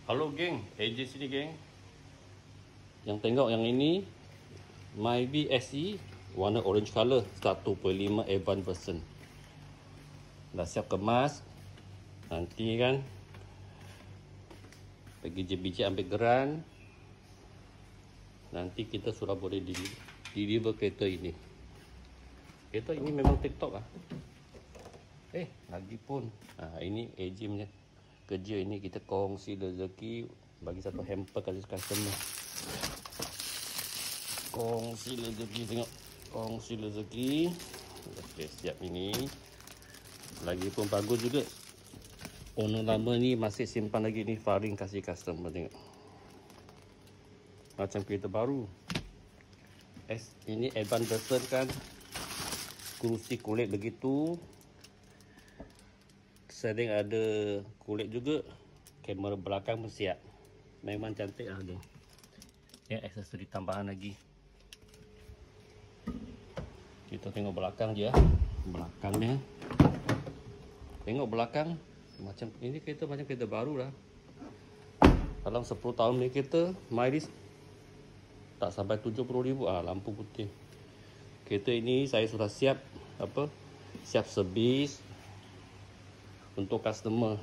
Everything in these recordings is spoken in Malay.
Halo geng, AJ sini geng. Yang tengok yang ini Myvi SE warna orange color 1.5 Advanced version. Dah siap kemas. Nanti kan pergi JBJ ambil geran. Nanti kita sudah boleh deliver kereta ini. Kereta ini memang TikTok lah. Lagipun ini AJ punya kerja ini, kita kongsi rezeki, bagi satu hamper kasih customer. Kongsi rezeki, tengok. Kongsi rezeki. Okey, siap ini. Lagipun bagus juga. Owner lama ni masih simpan lagi ni faring kasih customer, tengok. Macam kereta baru. Ini advance version kan. Kerusi kulit begitu. Sering ada kulit juga. Kamera belakang pun siap. Memang cantik lah geng. Yang aksesori tambahan lagi. Kita tengok belakang je. Belakangnya. Tengok belakang. Macam ini kereta macam kereta baru lah. Dalam 10 tahun ni kereta mileage tak sampai 70,000. Lampu putih. Kereta ini saya sudah siap siap servis untuk customer.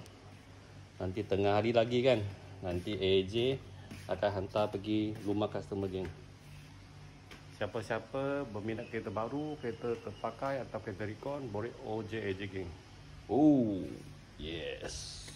Nanti tengah hari lagi kan, nanti AJ akan hantar pergi rumah customer geng. Siapa-siapa berminat kereta baru, kereta terpakai atau kereta recon, boleh OJ AJ geng. Oh yes.